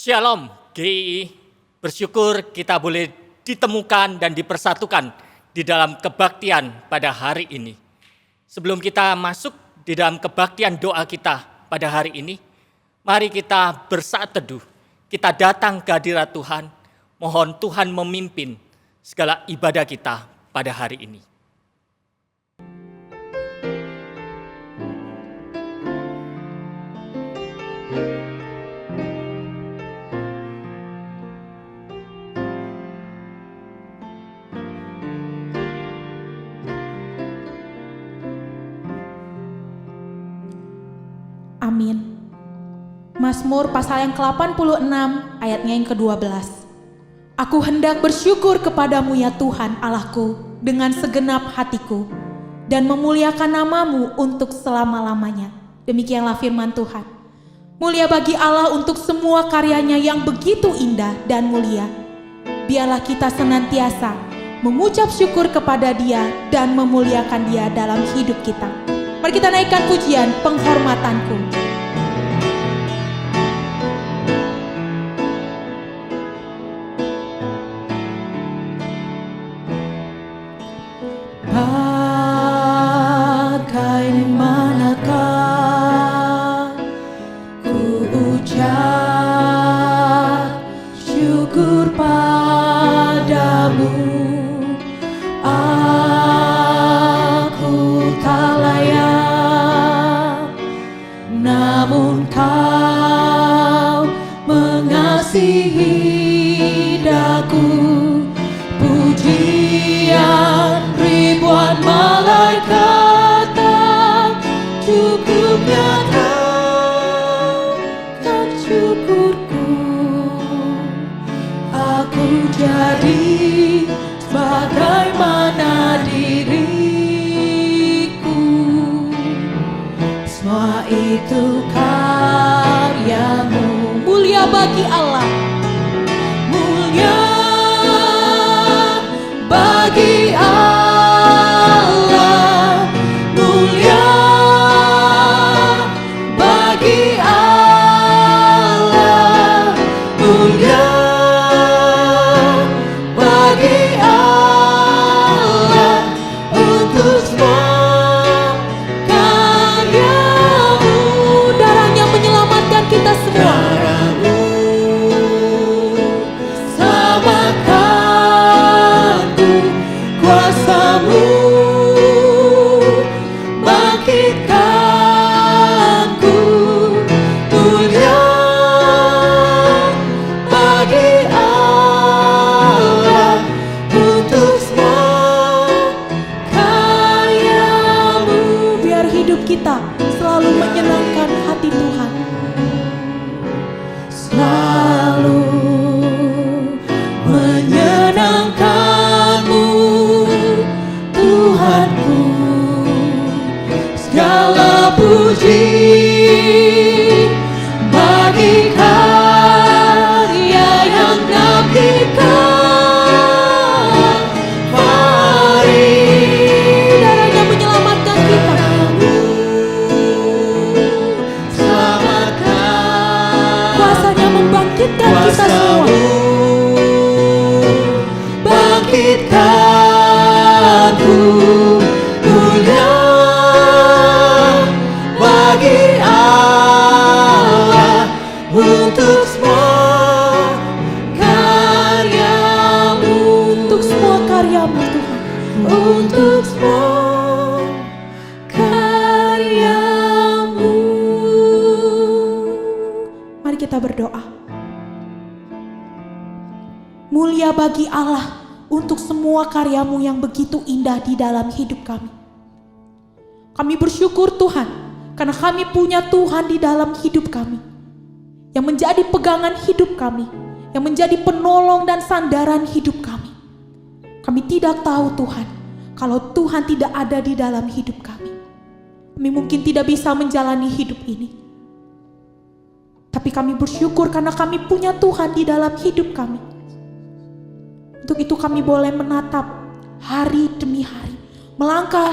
Shalom GII, bersyukur kita boleh ditemukan dan dipersatukan di dalam kebaktian pada hari ini. Sebelum kita masuk di dalam kebaktian doa kita pada hari ini, mari kita bersaat teduh, kita datang ke hadirat Tuhan, mohon Tuhan memimpin segala ibadah kita pada hari ini. Amin. Mazmur pasal yang ke-86 ayatnya yang ke-12. Aku hendak bersyukur kepadamu ya Tuhan Allahku dengan segenap hatiku dan memuliakan namamu untuk selama-lamanya. Demikianlah firman Tuhan. Mulia bagi Allah untuk semua karyanya yang begitu indah dan mulia. Biarlah kita senantiasa mengucap syukur kepada Dia dan memuliakan Dia dalam hidup kita. Mari kita naikkan pujian penghormatanku. Bagaimanakah ku ucap syukur padamu. Namun Kau mengasihi daku. Pujian ribuan malaikat tak cukup nyatakan syukurku. Aku jadi sebagaimana diriku. Semua itu karyamu. Mulia bagi Allah. Mulia bagi Allah. Mulia bagi Allah. Mulia bagi Allah untuk semua karyamu. Darahnya menyelamatkan kita semua. Darahmu selamatkanku, kuasamu bangkitkanku. Mulia bagi Allah untuk semua karyamu. Biar hidup kita selalu menyenangkan hati Tuhan. Selalu menyenangkanmu, Tuhanku. Segala puji bagi karya yang diberikan. Mari Darahnya menyelamatkan kita. selamatkan. Kuasanya membangkitkan kita semua. Bangkitkanku. Mulia bagi Allah untuk semua karyamu. Untuk kita berdoa. Mulia bagi Allah untuk semua karya-Mu yang begitu indah di dalam hidup kami. Kami bersyukur Tuhan, karena kami punya Tuhan di dalam hidup kami, yang menjadi pegangan hidup kami, yang menjadi penolong dan sandaran hidup kami. Kami tidak tahu Tuhan, kalau Tuhan tidak ada di dalam hidup kami, kami mungkin tidak bisa menjalani hidup ini. Tapi kami bersyukur karena kami punya Tuhan di dalam hidup kami. Untuk itu kami boleh menatap hari demi hari, melangkah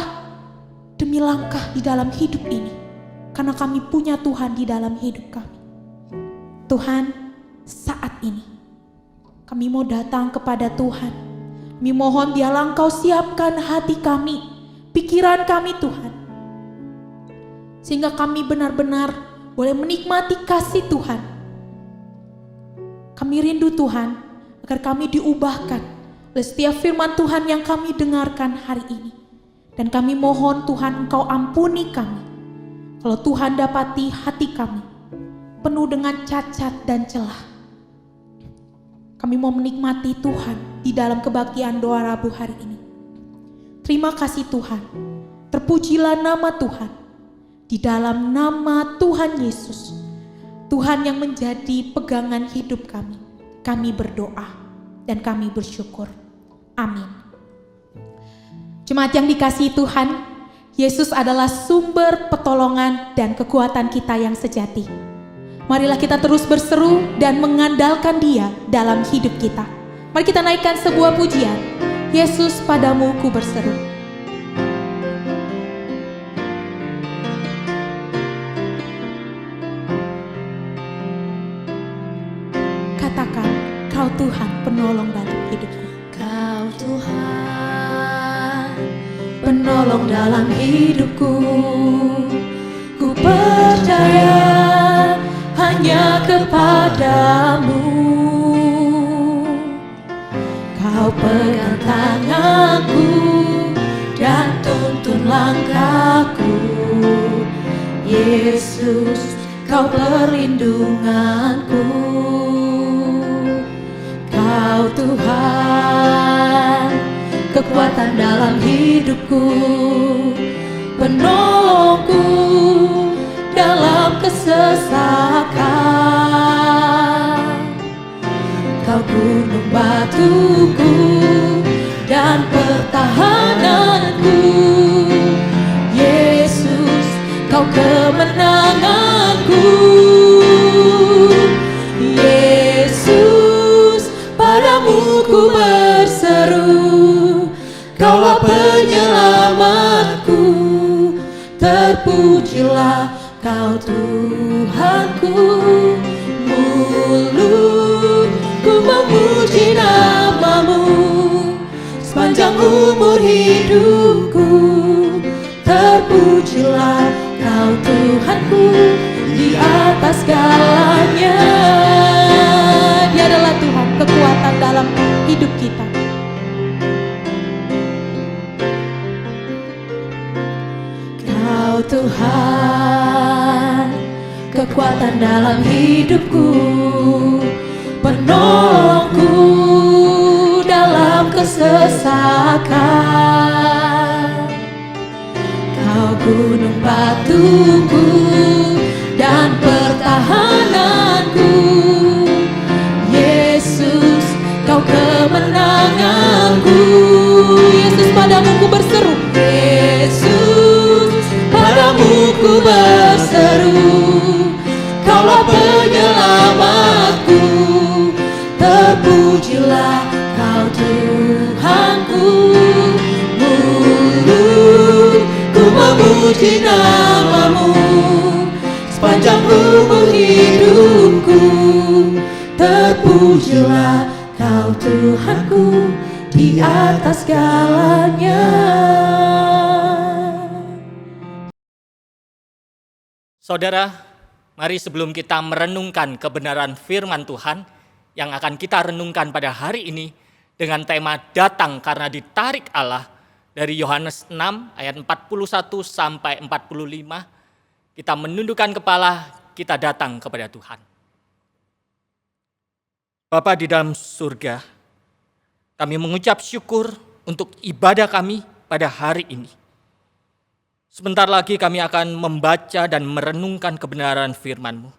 demi langkah di dalam hidup ini, karena kami punya Tuhan di dalam hidup kami. Tuhan, saat ini kami mau datang kepada Tuhan. Kami mohon biarlah Engkau siapkan hati kami, pikiran kami Tuhan, sehingga kami benar-benar boleh menikmati kasih Tuhan. Kami rindu Tuhan, agar kami diubahkan oleh setiap firman Tuhan yang kami dengarkan hari ini. Dan kami mohon Tuhan Engkau ampuni kami, kalau Tuhan dapati hati kami penuh dengan cacat dan celah. Kami mau menikmati Tuhan di dalam kebaktian doa Rabu hari ini. Terima kasih Tuhan, terpujilah nama Tuhan. Di dalam nama Tuhan Yesus, Tuhan yang menjadi pegangan hidup kami berdoa dan kami bersyukur. Amin. Jemaat yang dikasihi Tuhan, Yesus adalah sumber pertolongan dan kekuatan kita yang sejati. Marilah kita terus berseru dan mengandalkan Dia dalam hidup kita. Mari kita naikkan sebuah pujian. Yesus, padamu ku berseru. Katakan, Kau Tuhan penolong dalam hidupku. Kau Tuhan, penolong dalam hidupku. Ku percaya hanya kepadamu. Kau pegang tanganku dan tuntun langkahku. Yesus, Kau perlindunganku. Kau Tuhan, kekuatan dalam hidupku, penolongku dalam kesesakan. Kau gunung batuku dan pertahananku. Yesus, Kau kemenanganku. Yesus, padamu ku berseru. Kaulah penyelamatku. Terpujilah Kau Tuhanku. Mulutku memuji nama-Mu sepanjang umur hidupku. Terpujilah Kau Tuhanku di atas segalanya. Dia adalah Tuhan, kekuatan dalam hidup kita. Kau Tuhan, kekuatan dalam hidupku, penolongku dalam kesesakan. Kau gunung batuku dan pertahananku. Yesus, Kau kemenanganku. Yesus, padamu ku berseru. Yesus, padamu ku berseru. Kaulah penyelamatku. Terpujilah Kau Tuhanku. Mulutku memuji nama-Mu sepanjang umur hidupku. Terpujilah Kau Tuhanku di atas segalanya. Saudara, mari sebelum kita merenungkan kebenaran firman Tuhan yang akan kita renungkan pada hari ini dengan tema datang karena ditarik Allah dari Yohanes 6 ayat 41 sampai 45, kita menundukkan kepala, kita datang kepada Tuhan. Bapa di dalam surga, kami mengucap syukur untuk ibadah kami pada hari ini. Sebentar lagi kami akan membaca dan merenungkan kebenaran firman-Mu.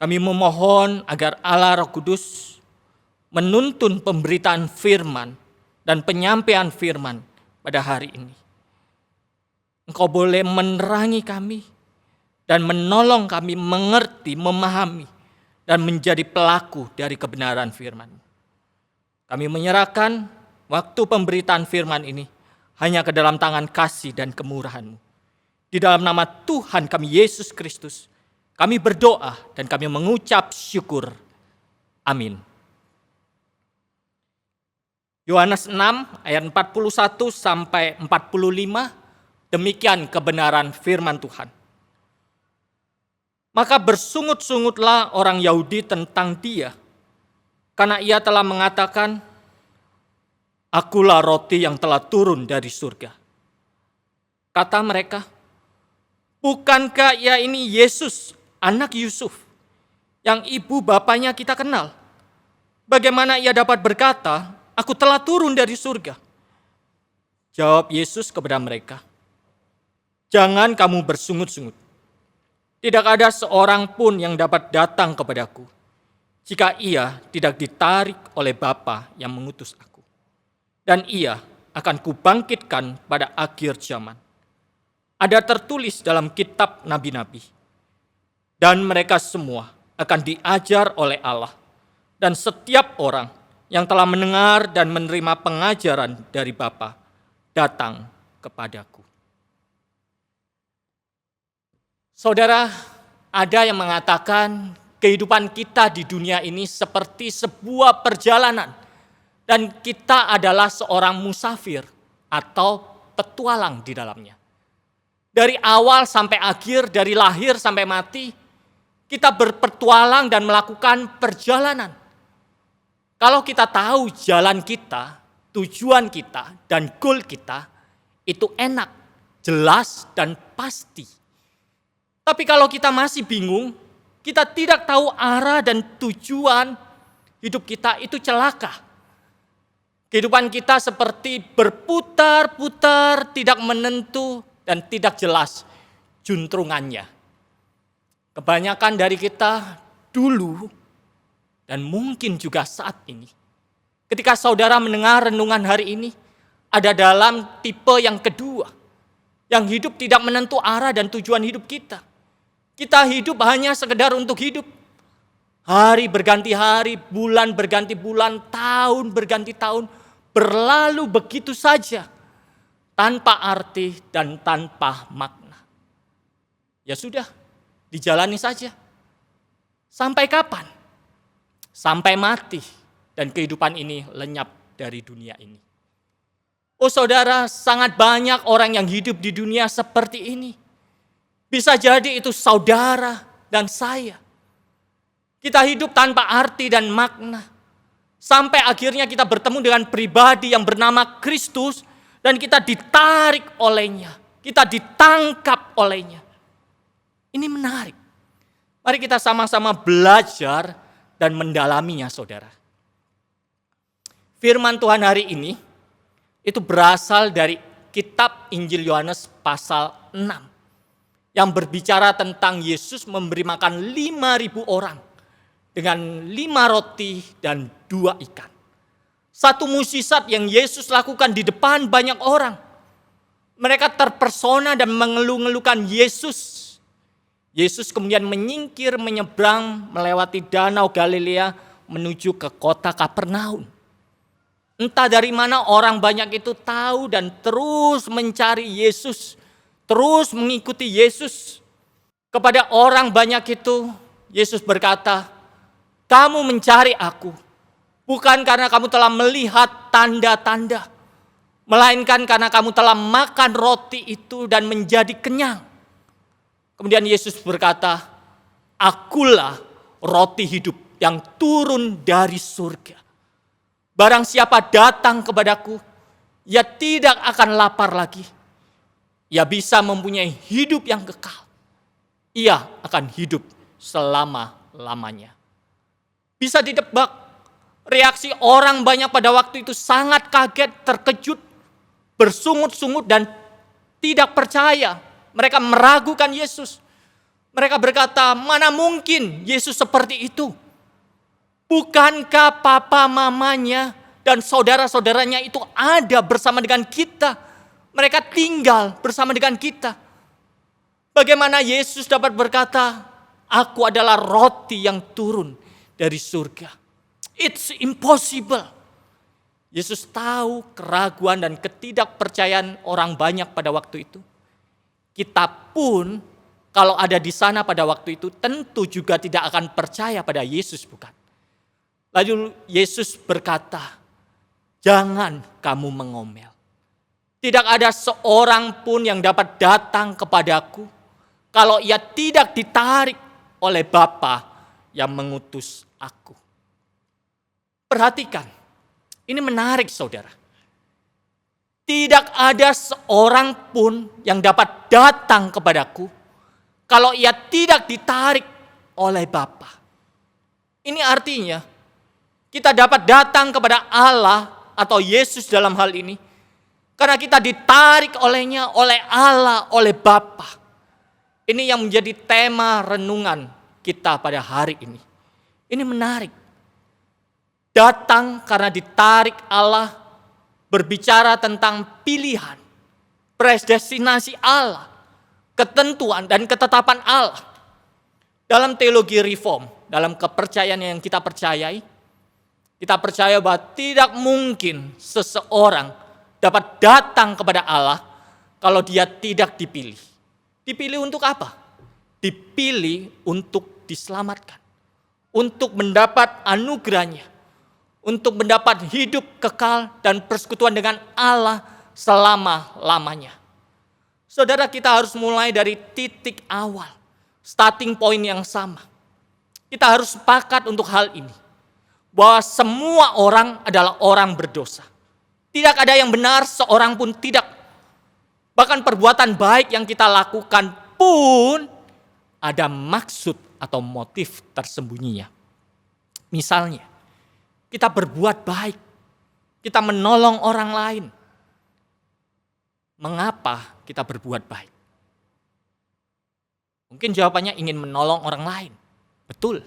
Kami memohon agar Allah Roh Kudus menuntun pemberitaan firman dan penyampaian firman pada hari ini. Engkau boleh menerangi kami dan menolong kami mengerti, memahami, dan menjadi pelaku dari kebenaran firman-Mu. Kami menyerahkan waktu pemberitaan firman ini hanya ke dalam tangan kasih dan kemurahan-Mu. Di dalam nama Tuhan kami Yesus Kristus, kami berdoa dan kami mengucap syukur. Amin. Yohanes 6 ayat 41 sampai 45, demikian kebenaran firman Tuhan. Maka bersungut-sungutlah orang Yahudi tentang Dia, karena Ia telah mengatakan, "Akulah roti yang telah turun dari surga." Kata mereka, "Bukankah Ia ini Yesus, anak Yusuf, yang ibu bapanya kita kenal? Bagaimana Ia dapat berkata, 'Aku telah turun dari surga'?" Jawab Yesus kepada mereka, "Jangan kamu bersungut-sungut. Tidak ada seorang pun yang dapat datang kepadaku jika ia tidak ditarik oleh Bapa yang mengutus aku. Dan ia akan kubangkitkan pada akhir zaman. Ada tertulis dalam kitab nabi-nabi. Dan mereka semua akan diajar oleh Allah. Dan setiap orang yang telah mendengar dan menerima pengajaran dari Bapa datang kepadaku." Saudara, ada yang mengatakan kehidupan kita di dunia ini seperti sebuah perjalanan dan kita adalah seorang musafir atau petualang di dalamnya. Dari awal sampai akhir, dari lahir sampai mati, kita berpetualang dan melakukan perjalanan. Kalau kita tahu jalan kita, tujuan kita, dan goal kita, itu enak, jelas, dan pasti. Tapi kalau kita masih bingung, kita tidak tahu arah dan tujuan hidup kita, itu celaka. Kehidupan kita seperti berputar-putar, tidak menentu, dan tidak jelas juntrungannya. Kebanyakan dari kita dulu, dan mungkin juga saat ini, ketika saudara mendengar renungan hari ini, ada dalam tipe yang kedua, yang hidup tidak menentu arah dan tujuan hidup kita. Kita hidup hanya sekedar untuk hidup. Hari berganti hari, bulan berganti bulan, tahun berganti tahun, berlalu begitu saja, tanpa arti dan tanpa makna. Ya sudah, dijalani saja. Sampai kapan? Sampai mati dan kehidupan ini lenyap dari dunia ini. Oh saudara, sangat banyak orang yang hidup di dunia seperti ini. Bisa jadi itu saudara dan saya. Kita hidup tanpa arti dan makna. Sampai akhirnya kita bertemu dengan pribadi yang bernama Kristus dan kita ditarik olehnya. Kita ditangkap olehnya. Ini menarik. Mari kita sama-sama belajar dan mendalaminya, saudara. Firman Tuhan hari ini itu berasal dari kitab Injil Yohanes pasal 6. Yang berbicara tentang Yesus memberi makan 5.000 orang dengan 5 roti dan 2 ikan. Satu mukjizat yang Yesus lakukan di depan banyak orang. Mereka terpersona dan mengeluh-ngeluhkan Yesus. Yesus kemudian menyingkir, menyeberang, melewati danau Galilea menuju ke kota Kapernaum. Entah dari mana orang banyak itu tahu dan terus mencari Yesus. Terus mengikuti Yesus. Kepada orang banyak itu, Yesus berkata, "Kamu mencari aku, bukan karena kamu telah melihat tanda-tanda, melainkan karena kamu telah makan roti itu dan menjadi kenyang." Kemudian Yesus berkata, "Akulah roti hidup yang turun dari surga. Barang siapa datang kepadaku, ia tidak akan lapar lagi. Ia bisa mempunyai hidup yang kekal. Ia akan hidup selama-lamanya." Bisa ditebak, reaksi orang banyak pada waktu itu sangat kaget, terkejut, bersungut-sungut dan tidak percaya. Mereka meragukan Yesus. Mereka berkata, mana mungkin Yesus seperti itu? Bukankah papa mamanya dan saudara-saudaranya itu ada bersama dengan kita? Mereka tinggal bersama dengan kita. Bagaimana Yesus dapat berkata, aku adalah roti yang turun dari surga? It's impossible. Yesus tahu keraguan dan ketidakpercayaan orang banyak pada waktu itu. Kita pun kalau ada di sana pada waktu itu tentu juga tidak akan percaya pada Yesus, bukan? Lalu Yesus berkata, jangan kamu mengomel. Tidak ada seorang pun yang dapat datang kepadaku kalau ia tidak ditarik oleh Bapa yang mengutus aku. Perhatikan, ini menarik saudara. Tidak ada seorang pun yang dapat datang kepadaku kalau ia tidak ditarik oleh Bapa. Ini artinya kita dapat datang kepada Allah atau Yesus dalam hal ini karena kita ditarik olehnya, oleh Allah, oleh Bapa. Ini yang menjadi tema renungan kita pada hari ini. Ini menarik. Datang karena ditarik Allah, berbicara tentang pilihan, predestinasi Allah, ketentuan dan ketetapan Allah. Dalam teologi reform, dalam kepercayaan yang kita percayai, kita percaya bahwa tidak mungkin seseorang dapat datang kepada Allah kalau dia tidak dipilih. Dipilih untuk apa? Dipilih untuk diselamatkan, untuk mendapat anugerahnya, untuk mendapat hidup kekal dan persekutuan dengan Allah selama-lamanya. Saudara, kita harus mulai dari titik awal, starting point yang sama. Kita harus sepakat untuk hal ini, bahwa semua orang adalah orang berdosa. Tidak ada yang benar, seorang pun tidak. Bahkan perbuatan baik yang kita lakukan pun ada maksud atau motif tersembunyinya. Misalnya, kita berbuat baik, kita menolong orang lain. Mengapa kita berbuat baik? Mungkin jawabannya ingin menolong orang lain. Betul.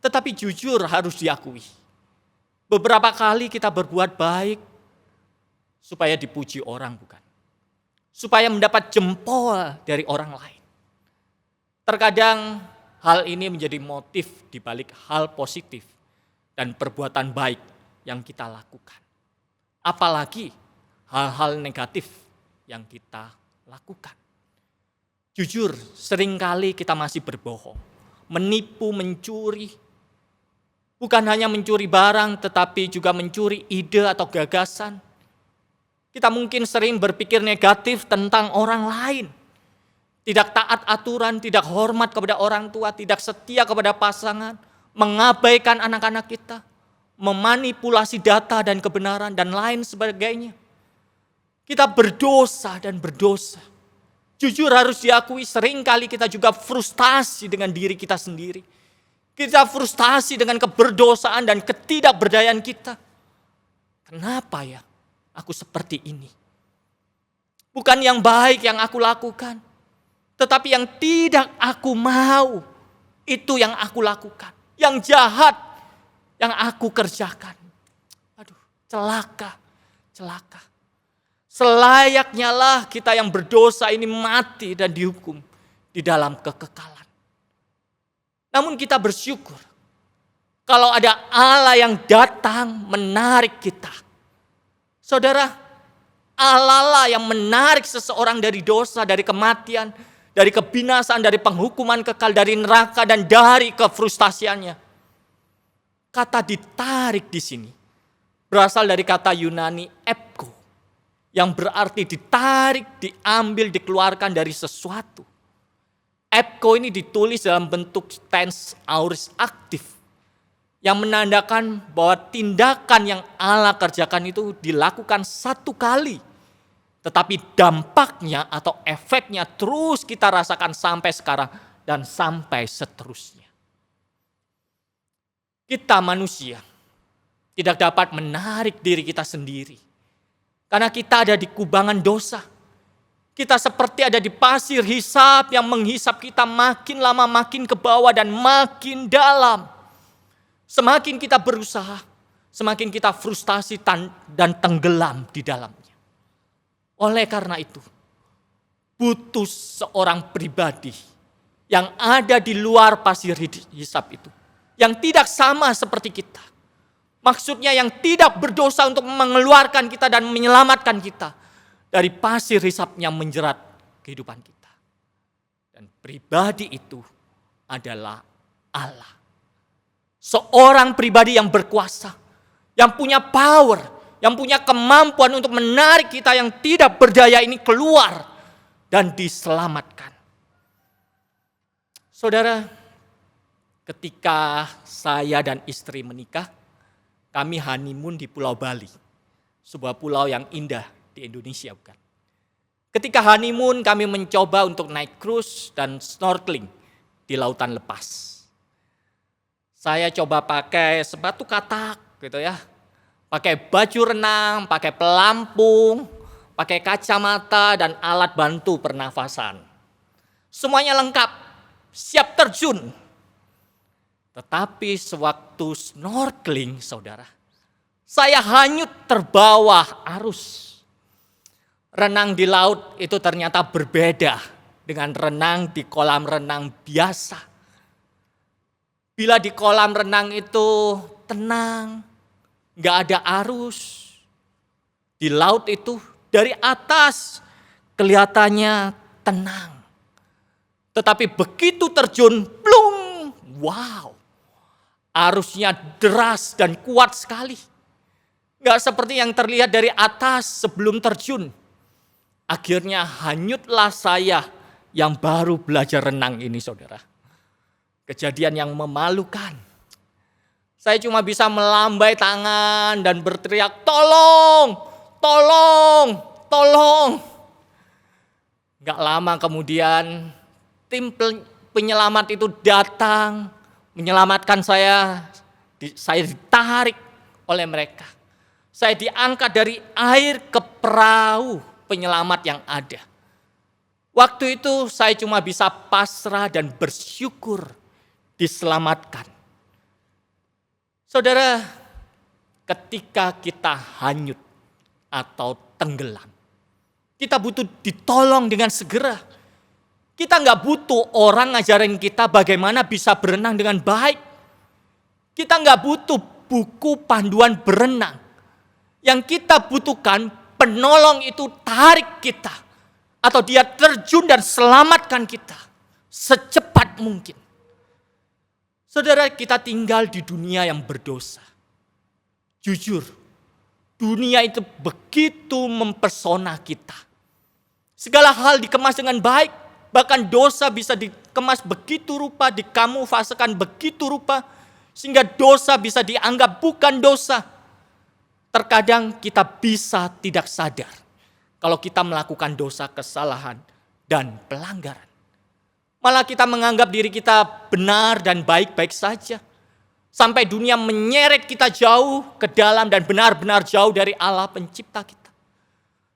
Tetapi jujur harus diakui. Beberapa kali kita berbuat baik supaya dipuji orang, bukan? Supaya mendapat jempol dari orang lain. Terkadang hal ini menjadi motif di balik hal positif dan perbuatan baik yang kita lakukan. Apalagi hal-hal negatif yang kita lakukan. Jujur, seringkali kita masih berbohong, menipu, mencuri. Bukan hanya mencuri barang, tetapi juga mencuri ide atau gagasan. Kita mungkin sering berpikir negatif tentang orang lain. Tidak taat aturan, tidak hormat kepada orang tua, tidak setia kepada pasangan, mengabaikan anak-anak kita, memanipulasi data dan kebenaran, dan lain sebagainya. Kita berdosa dan berdosa. Jujur harus diakui, seringkali kita juga frustasi dengan diri kita sendiri. Kita frustasi dengan keberdosaan dan ketidakberdayaan kita. Kenapa ya aku seperti ini? Bukan yang baik yang aku lakukan, tetapi yang tidak aku mau, itu yang aku lakukan. Yang jahat yang aku kerjakan. Aduh, celaka. Selayaknya lah kita yang berdosa ini mati dan dihukum di dalam kekekalan. Namun kita bersyukur kalau ada Allah yang datang menarik kita. Saudara, Allah lah yang menarik seseorang dari dosa, dari kematian, dari kebinasaan, dari penghukuman kekal, dari neraka, dan dari kefrustasiannya. Kata ditarik di sini berasal dari kata Yunani epko, yang berarti ditarik, diambil, dikeluarkan dari sesuatu. Epko ini ditulis dalam bentuk tense aorist aktif, yang menandakan bahwa tindakan yang Allah kerjakan itu dilakukan satu kali, tetapi dampaknya atau efeknya terus kita rasakan sampai sekarang dan sampai seterusnya. Kita manusia tidak dapat menarik diri kita sendiri. Karena kita ada di kubangan dosa. Kita seperti ada di pasir hisap yang menghisap kita makin lama makin ke bawah dan makin dalam. Semakin kita berusaha, semakin kita frustasi dan tenggelam di dalamnya. Oleh karena itu, butuh seorang pribadi yang ada di luar pasir hisap itu. Yang tidak sama seperti kita. Maksudnya yang tidak berdosa untuk mengeluarkan kita dan menyelamatkan kita dari pasir hisap yang menjerat kehidupan kita. Dan pribadi itu adalah Allah. Seorang pribadi yang berkuasa, yang punya power, yang punya kemampuan untuk menarik kita yang tidak berdaya ini keluar dan diselamatkan. Saudara, ketika saya dan istri menikah, kami honeymoon di Pulau Bali. Sebuah pulau yang indah di Indonesia, bukan? Ketika honeymoon, kami mencoba untuk naik cruise dan snorkeling di lautan lepas. Saya coba pakai sepatu katak gitu ya. Pakai baju renang, pakai pelampung, pakai kacamata dan alat bantu pernafasan. Semuanya lengkap, siap terjun. Tetapi sewaktu snorkeling, saudara, saya hanyut terbawa arus. Renang di laut itu ternyata berbeda dengan renang di kolam renang biasa. Bila di kolam renang itu tenang, gak ada arus. Di laut itu dari atas kelihatannya tenang. Tetapi begitu terjun, plung, wow. Arusnya deras dan kuat sekali. Gak seperti yang terlihat dari atas sebelum terjun. Akhirnya hanyutlah saya yang baru belajar renang ini, saudara. Kejadian yang memalukan. Saya cuma bisa melambai tangan dan berteriak, tolong, tolong, tolong. Gak lama kemudian tim penyelamat itu datang. Menyelamatkan saya ditarik oleh mereka. Saya diangkat dari air ke perahu penyelamat yang ada. Waktu itu saya cuma bisa pasrah dan bersyukur diselamatkan. Saudara, ketika kita hanyut atau tenggelam, kita butuh ditolong dengan segera. Kita nggak butuh orang ngajarin kita bagaimana bisa berenang dengan baik. Kita nggak butuh buku panduan berenang. Yang kita butuhkan penolong itu tarik kita. Atau dia terjun dan selamatkan kita secepat mungkin. Saudara, kita tinggal di dunia yang berdosa. Jujur, dunia itu begitu mempesona kita. Segala hal dikemas dengan baik. Bahkan dosa bisa dikemas begitu rupa, dikamufasekan begitu rupa, sehingga dosa bisa dianggap bukan dosa. Terkadang kita bisa tidak sadar kalau kita melakukan dosa, kesalahan, dan pelanggaran. Malah kita menganggap diri kita benar dan baik-baik saja. Sampai dunia menyeret kita jauh ke dalam dan benar-benar jauh dari Allah pencipta kita.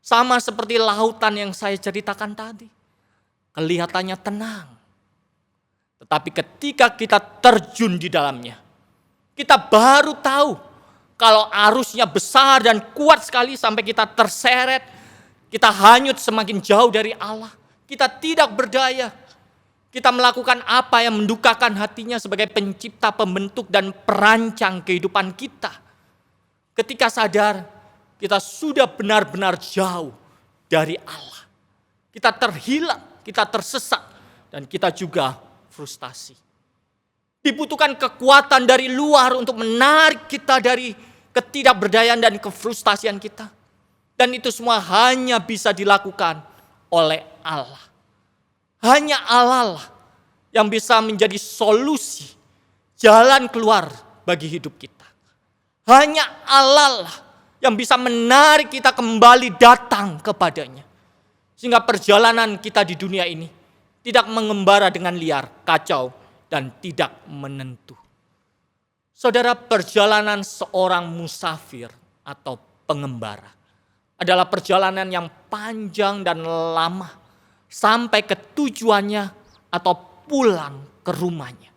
Sama seperti lautan yang saya ceritakan tadi. Kelihatannya tenang. Tetapi ketika kita terjun di dalamnya, kita baru tahu kalau arusnya besar dan kuat sekali sampai kita terseret, kita hanyut semakin jauh dari Allah. Kita tidak berdaya. Kita melakukan apa yang mendukakan hatinya sebagai pencipta, pembentuk, dan perancang kehidupan kita. Ketika sadar, kita sudah benar-benar jauh dari Allah. Kita terhilang. Kita tersesat dan kita juga frustasi. Dibutuhkan kekuatan dari luar untuk menarik kita dari ketidakberdayaan dan kefrustasian kita. Dan itu semua hanya bisa dilakukan oleh Allah. Hanya Allah lah yang bisa menjadi solusi, jalan keluar bagi hidup kita. Hanya Allah lah yang bisa menarik kita kembali datang kepadanya. Sehingga perjalanan kita di dunia ini tidak mengembara dengan liar, kacau, dan tidak menentu. Saudara, perjalanan seorang musafir atau pengembara adalah perjalanan yang panjang dan lama sampai ke tujuannya atau pulang ke rumahnya.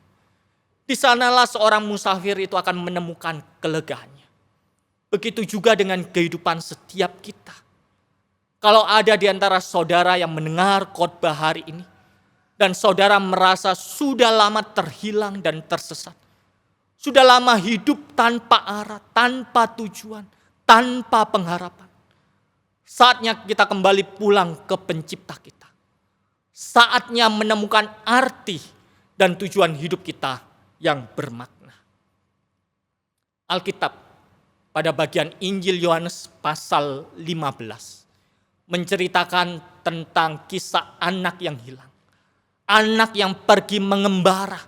Di sanalah seorang musafir itu akan menemukan kelegaannya. Begitu juga dengan kehidupan setiap kita. Kalau ada di antara saudara yang mendengar khotbah hari ini, dan saudara merasa sudah lama terhilang dan tersesat, sudah lama hidup tanpa arah, tanpa tujuan, tanpa pengharapan, saatnya kita kembali pulang ke pencipta kita. Saatnya menemukan arti dan tujuan hidup kita yang bermakna. Alkitab pada bagian Injil Yohanes pasal 15 menceritakan tentang kisah anak yang hilang. Anak yang pergi mengembara,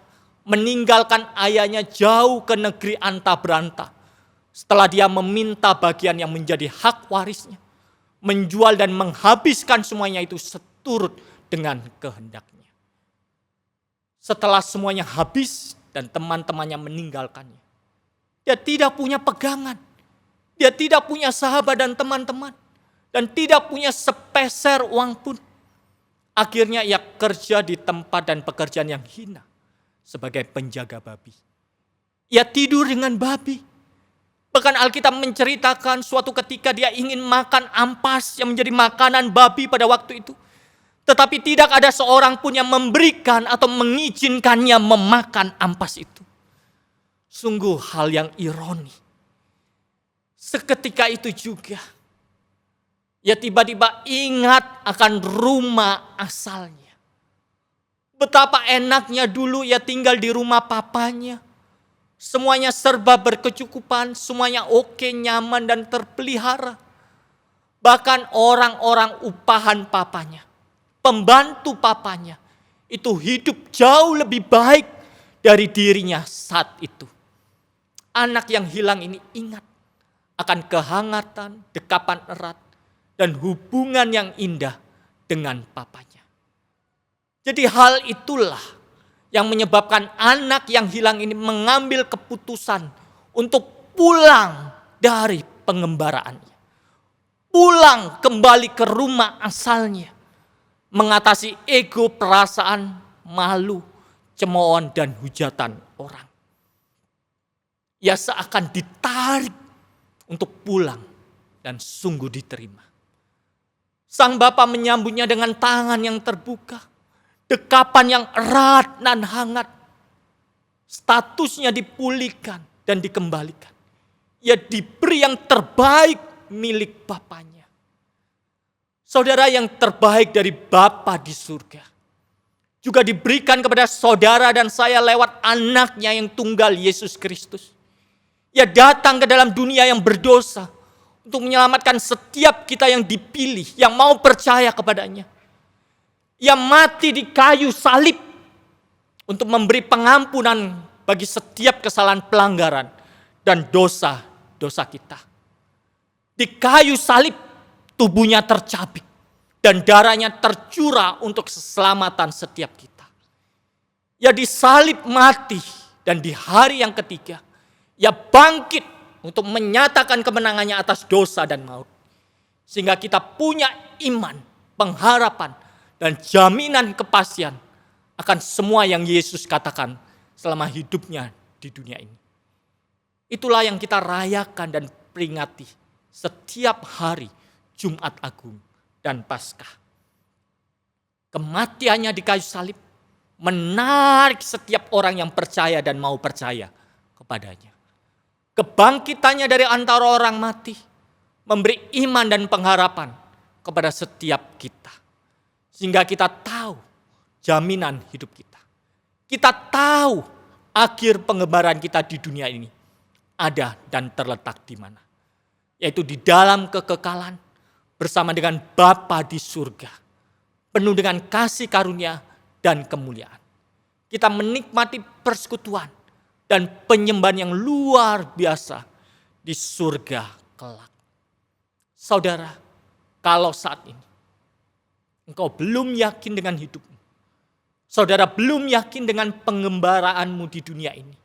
meninggalkan ayahnya jauh ke negeri anta beranta. Setelah dia meminta bagian yang menjadi hak warisnya, menjual dan menghabiskan semuanya itu seturut dengan kehendaknya. Setelah semuanya habis dan teman-temannya meninggalkannya, dia tidak punya pegangan. Dia tidak punya sahabat dan teman-teman. Dan tidak punya sepeser uang pun. Akhirnya ia kerja di tempat dan pekerjaan yang hina sebagai penjaga babi. Ia tidur dengan babi. Bahkan Alkitab menceritakan suatu ketika dia ingin makan ampas yang menjadi makanan babi pada waktu itu. Tetapi tidak ada seorang pun yang memberikan atau mengizinkannya memakan ampas itu. Sungguh hal yang ironi. Seketika itu juga, ia tiba-tiba ingat akan rumah asalnya. Betapa enaknya dulu ia tinggal di rumah papanya. Semuanya serba berkecukupan, semuanya oke, nyaman dan terpelihara. Bahkan orang-orang upahan papanya, pembantu papanya, itu hidup jauh lebih baik dari dirinya saat itu. Anak yang hilang ini ingat akan kehangatan, dekapan erat, dan hubungan yang indah dengan papanya. Jadi hal itulah yang menyebabkan anak yang hilang ini mengambil keputusan untuk pulang dari pengembaraannya. Pulang kembali ke rumah asalnya. Mengatasi ego, perasaan, malu, cemoohan, dan hujatan orang. Ia seakan ditarik untuk pulang dan sungguh diterima. Sang bapa menyambutnya dengan tangan yang terbuka, dekapan yang erat dan hangat. Statusnya dipulihkan dan dikembalikan. Ia diberi yang terbaik milik bapanya. Saudara, yang terbaik dari Bapa di surga juga diberikan kepada saudara dan saya lewat anaknya yang tunggal, Yesus Kristus. Ia datang ke dalam dunia yang berdosa untuk menyelamatkan setiap kita yang dipilih, yang mau percaya kepadanya. Ia mati di kayu salib untuk memberi pengampunan bagi setiap kesalahan, pelanggaran, dan dosa-dosa kita. Di kayu salib tubuhnya tercabik dan darahnya tercurah untuk keselamatan setiap kita. Ia disalib mati dan di hari yang ketiga ia bangkit untuk menyatakan kemenangannya atas dosa dan maut. Sehingga kita punya iman, pengharapan, dan jaminan kepastian akan semua yang Yesus katakan selama hidupnya di dunia ini. Itulah yang kita rayakan dan peringati setiap hari Jumat Agung dan Paskah. Kematiannya di kayu salib menarik setiap orang yang percaya dan mau percaya kepadanya. Kebangkitannya dari antara orang mati memberi iman dan pengharapan kepada setiap kita. Sehingga kita tahu jaminan hidup kita. Kita tahu akhir pengembaraan kita di dunia ini ada dan terletak di mana. Yaitu di dalam kekekalan bersama dengan Bapa di surga. Penuh dengan kasih karunia dan kemuliaan. Kita menikmati persekutuan dan penyembahan yang luar biasa di surga kelak. Saudara, kalau saat ini engkau belum yakin dengan hidupmu, saudara belum yakin dengan pengembaraanmu di dunia ini,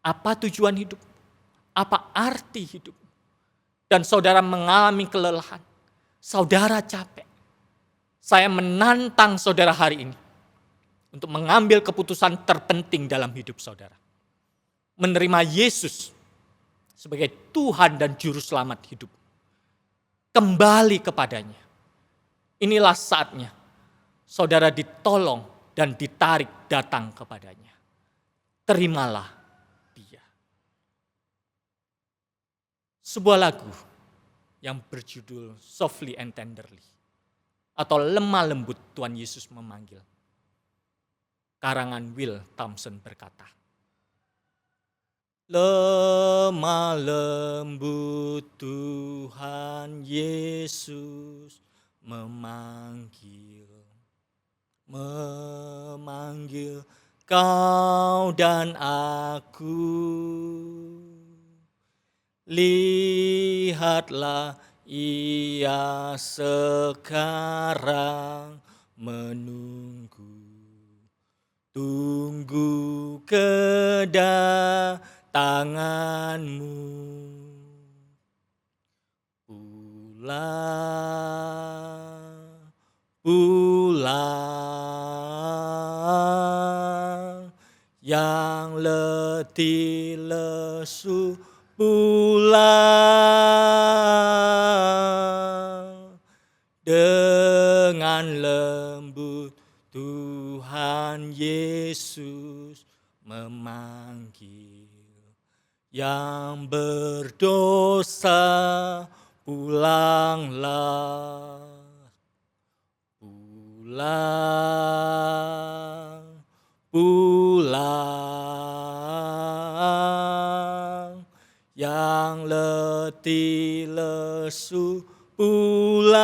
Apa tujuan hidup? Apa arti hidup? Dan saudara mengalami kelelahan. Saudara capek. Saya menantang saudara hari ini untuk mengambil keputusan terpenting dalam hidup saudara. Menerima Yesus sebagai Tuhan dan Juru Selamat hidup. Kembali kepadanya. Inilah saatnya saudara ditolong dan ditarik datang kepadanya. Terimalah dia. Sebuah lagu yang berjudul Softly and Tenderly atau Lemah Lembut Tuhan Yesus Memanggil. Karangan Will Thompson berkata, lemah lembut Tuhan Yesus memanggil kau dan aku. Lihatlah ia sekarang menunggu. Tunggu kedatanganmu. Pulang, yang letih lesu pulang, dengan lembut Tuhan Yesus memanggil. Yang berdosa pulanglah. Pulang, yang letih lesu pulang,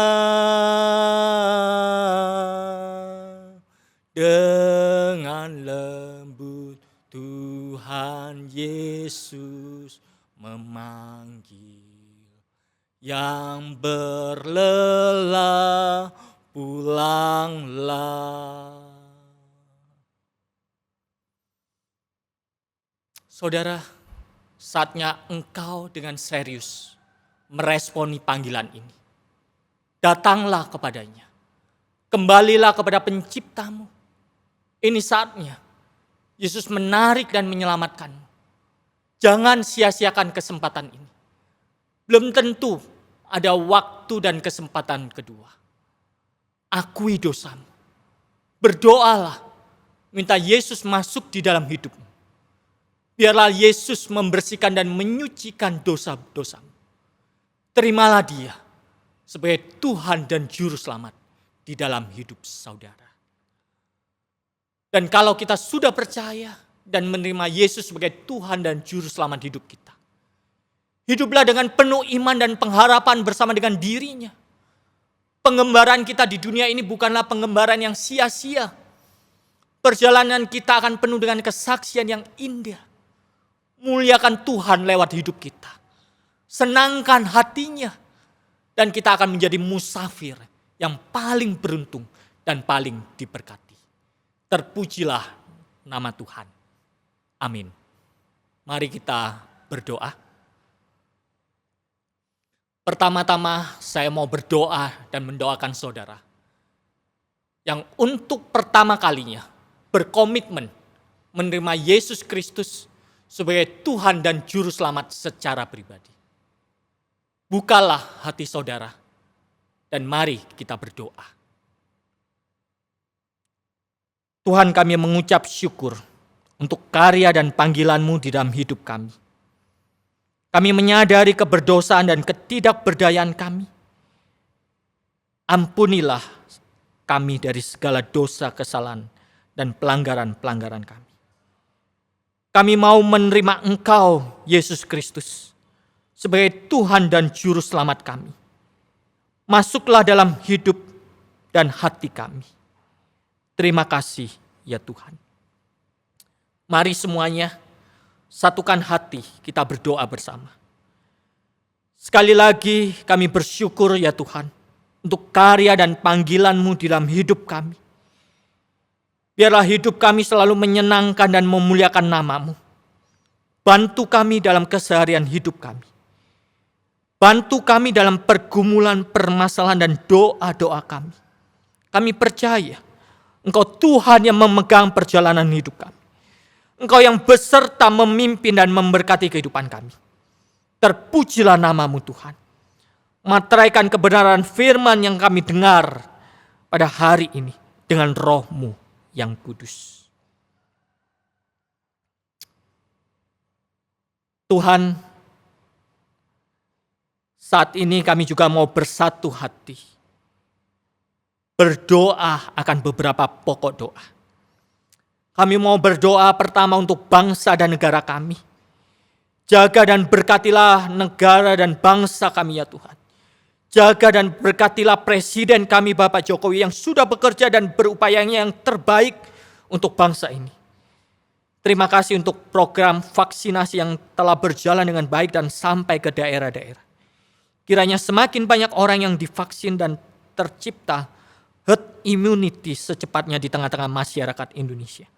dengan lembut Tuhan Yesus memanggil. Yang berlelah pulanglah. Saudara, saatnya engkau dengan serius meresponi panggilan ini. Datanglah kepadanya. Kembalilah kepada penciptamu. Ini saatnya Yesus menarik dan menyelamatkanmu. Jangan sia-siakan kesempatan ini. Belum tentu ada waktu dan kesempatan kedua. Akui dosamu. Berdoalah. Minta Yesus masuk di dalam hidupmu. Biarlah Yesus membersihkan dan menyucikan dosa-dosamu. Terimalah dia sebagai Tuhan dan Juru Selamat di dalam hidup saudara. Dan kalau kita sudah percaya dan menerima Yesus sebagai Tuhan dan Juru Selamat hidup kita, hiduplah dengan penuh iman dan pengharapan bersama dengan dirinya. Pengembaraan kita di dunia ini bukanlah pengembaraan yang sia-sia. Perjalanan kita akan penuh dengan kesaksian yang indah. Muliakan Tuhan lewat hidup kita. Senangkan hatinya. Dan kita akan menjadi musafir yang paling beruntung dan paling diberkati. Terpujilah nama Tuhan. Amin. Mari kita berdoa. Pertama-tama saya mau berdoa dan mendoakan saudara yang untuk pertama kalinya berkomitmen menerima Yesus Kristus sebagai Tuhan dan Juru Selamat secara pribadi. Bukalah hati saudara dan mari kita berdoa. Tuhan, kami mengucap syukur untuk karya dan panggilan-Mu di dalam hidup kami. Kami menyadari keberdosaan dan ketidakberdayaan kami. Ampunilah kami dari segala dosa, kesalahan, dan pelanggaran-pelanggaran kami. Kami mau menerima Engkau, Yesus Kristus, sebagai Tuhan dan Juru Selamat kami. Masuklah dalam hidup dan hati kami. Terima kasih, ya Tuhan. Mari semuanya, satukan hati, kita berdoa bersama. Sekali lagi kami bersyukur ya Tuhan, untuk karya dan panggilan-Mu di dalam hidup kami. Biarlah hidup kami selalu menyenangkan dan memuliakan nama-Mu. bantu kami dalam keseharian hidup kami. Bantu kami dalam pergumulan, permasalahan, dan doa-doa kami. Kami percaya Engkau Tuhan yang memegang perjalanan hidup kami. Engkau yang beserta memimpin dan memberkati kehidupan kami. Terpujilah nama-Mu Tuhan. Materaikan kebenaran firman yang kami dengar pada hari ini dengan Roh-Mu yang kudus. Tuhan, saat ini kami juga mau bersatu hati. Berdoa akan beberapa pokok doa. Kami mau berdoa pertama untuk bangsa dan negara kami. Jaga dan berkatilah negara dan bangsa kami ya Tuhan. Jaga dan berkatilah Presiden kami Bapak Jokowi yang sudah bekerja dan berupayanya yang terbaik untuk bangsa ini. Terima kasih untuk program vaksinasi yang telah berjalan dengan baik dan sampai ke daerah-daerah. Kiranya semakin banyak orang yang divaksin dan tercipta herd immunity secepatnya di tengah-tengah masyarakat Indonesia.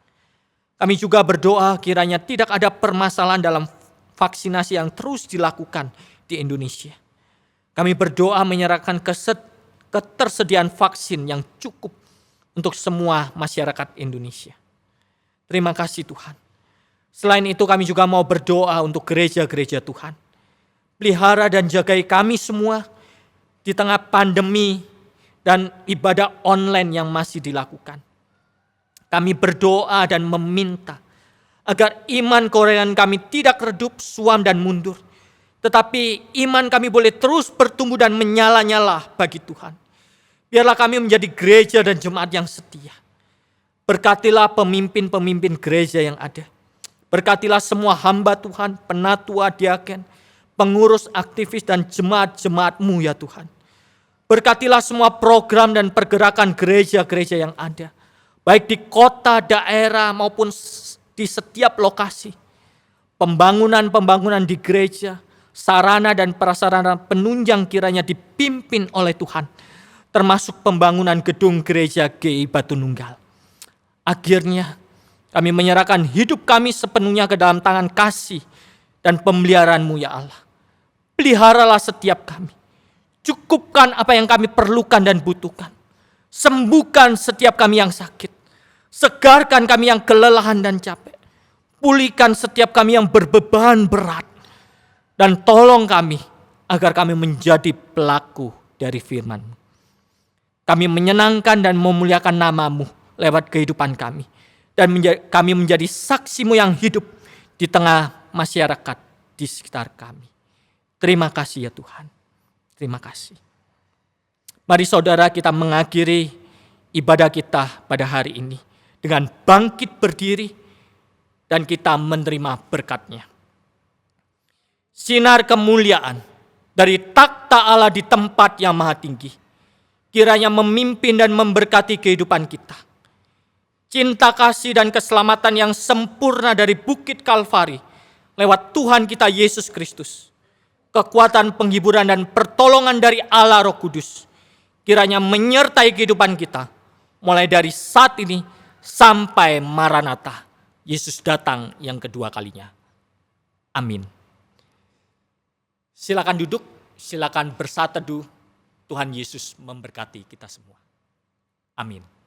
Kami juga berdoa kiranya tidak ada permasalahan dalam vaksinasi yang terus dilakukan di Indonesia. Kami berdoa menyerahkan ketersediaan vaksin yang cukup untuk semua masyarakat Indonesia. Terima kasih Tuhan. Selain itu kami juga mau berdoa untuk gereja-gereja Tuhan. Pelihara dan jagai kami semua di tengah pandemi dan ibadah online yang masih dilakukan. Kami berdoa dan meminta agar iman korean kami tidak redup, suam dan mundur. Tetapi iman kami boleh terus bertumbuh dan menyala-nyala bagi Tuhan. Biarlah kami menjadi gereja dan jemaat yang setia. Berkatilah pemimpin-pemimpin gereja yang ada. Berkatilah semua hamba Tuhan, penatua, diaken, pengurus, aktivis dan jemaat-jemaat-Mu ya Tuhan. Berkatilah semua program dan pergerakan gereja-gereja yang ada. Baik di kota, daerah maupun di setiap lokasi. Pembangunan-pembangunan di gereja, sarana dan prasarana penunjang kiranya dipimpin oleh Tuhan. Termasuk pembangunan gedung gereja GI Batu Nunggal. Akhirnya kami menyerahkan hidup kami sepenuhnya ke dalam tangan kasih dan pemeliharaan-Mu ya Allah. Peliharalah setiap kami. Cukupkan apa yang kami perlukan dan butuhkan. Sembuhkan setiap kami yang sakit. Segarkan kami yang kelelahan dan capek. Pulihkan setiap kami yang berbeban berat. Dan tolong kami agar kami menjadi pelaku dari firman-Mu. Kami menyenangkan dan memuliakan nama-Mu lewat kehidupan kami. Dan kami menjadi saksi-Mu yang hidup di tengah masyarakat di sekitar kami. Terima kasih ya Tuhan. Terima kasih. Mari saudara kita mengakhiri ibadah kita pada hari ini dengan bangkit berdiri dan kita menerima berkat-Nya. Sinar kemuliaan dari takhta Allah di tempat yang maha tinggi kiranya memimpin dan memberkati kehidupan kita. Cinta kasih dan keselamatan yang sempurna dari Bukit Kalvari lewat Tuhan kita Yesus Kristus. Kekuatan penghiburan dan pertolongan dari Allah Roh Kudus kiranya menyertai kehidupan kita mulai dari saat ini sampai Maranatha, Yesus datang yang kedua kalinya. Amin. Silakan duduk, silakan bersatu teduh. Tuhan Yesus memberkati kita semua. Amin.